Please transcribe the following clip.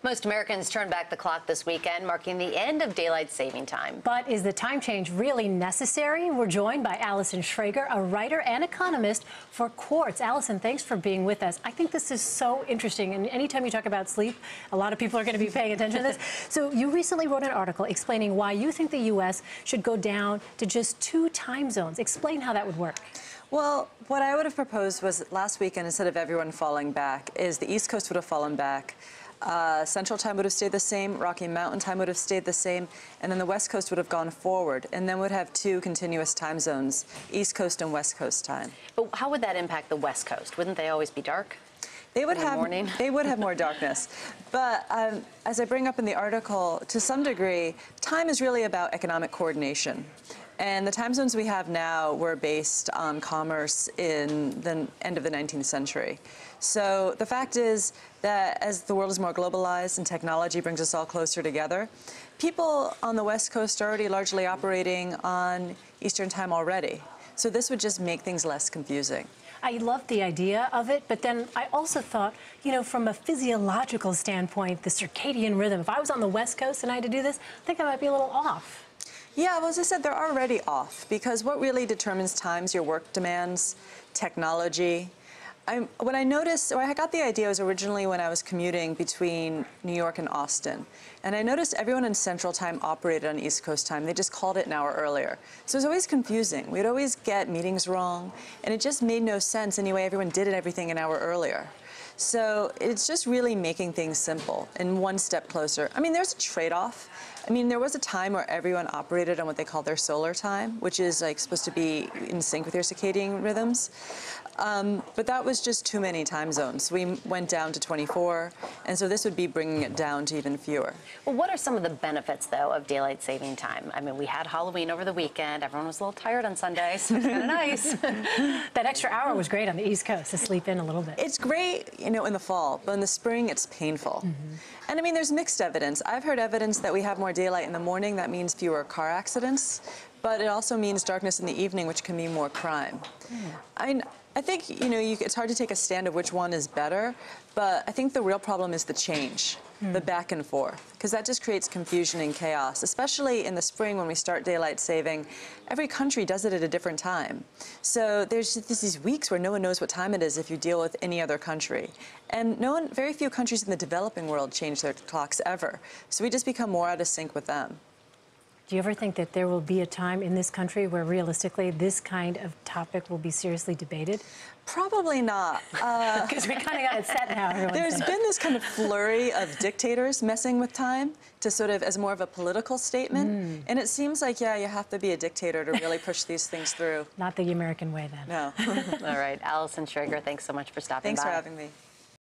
Most Americans turn back the clock this weekend, marking the end of daylight saving time. But is the time change really necessary? We're joined by Allison Schrager, a writer and economist for Quartz. Allison, thanks for being with us. I think this is so interesting, and anytime you talk about sleep, a lot of people are going to be paying attention to this. So you recently wrote an article explaining why you think the U.S. should go down to just 2 time zones. Explain how that would work. Well, what I would have proposed was last weekend, instead of everyone falling back, is the East Coast would have fallen back. Central time would have stayed the same, Rocky Mountain time would have stayed the same, and then the West Coast would have gone forward, and then would have 2 continuous time zones, East Coast and West Coast time. But how would that impact the West Coast? Wouldn't they always be dark? They would have more darkness. But as I bring up in the article, to some degree, time is really about economic coordination. And the time zones we have now were based on commerce in the end of the 19th century. So the fact is that as the world is more globalized and technology brings us all closer together, people on the West Coast are already largely operating on Eastern time already. So this would just make things less confusing. I love the idea of it, but then I also thought, you know, from a physiological standpoint, the circadian rhythm, if I was on the West Coast and I had to do this, I think I might be a little off. Yeah, well, as I said, they're already off, because what really determines time is your work demands, technology. What I noticed, or I got the idea, was originally when I was commuting between New York and Austin. And I noticed everyone in Central Time operated on East Coast time. They just called it an hour earlier. So it was always confusing. We'd always get meetings wrong, and it just made no sense. Anyway, everyone did everything an hour earlier. So it's just really making things simple and one step closer. I mean, there's a trade-off. I mean, there was a time where everyone operated on what they call their solar time, which is like supposed to be in sync with your circadian rhythms. But that was just too many time zones. We went down to 24, and so this would be bringing it down to even fewer. Well, what are some of the benefits, though, of daylight saving time? I mean, we had Halloween over the weekend. Everyone was a little tired on Sunday, so it's kind of nice. That extra hour was great on the East Coast to sleep in a little bit. It's great, you know, in the fall, but in the spring, it's painful. And I mean, there's mixed evidence. I've heard evidence that we have more daylight in the morning. That means fewer car accidents, but it also means darkness in the evening, which can mean more crime. I think, you know, it's hard to take a stand of which one is better, but I think the real problem is the change, the back and forth, because that just creates confusion and chaos, especially in the spring when we start daylight saving. Every country does it at a different time. So there's these weeks where no one knows what time it is if you deal with any other country. And very few countries in the developing world change their clocks ever. So we just become more out of sync with them. Do you ever think that there will be a time in this country where realistically this kind of topic will be seriously debated? Probably not. Because we kind of got it set now. There's been this kind of flurry of dictators messing with time to sort of as more of a political statement. And it seems like, yeah, you have to be a dictator to really push these things through. Not the American way, then. No. All right. Allison Schrager, thanks so much for stopping by. Thanks for having me.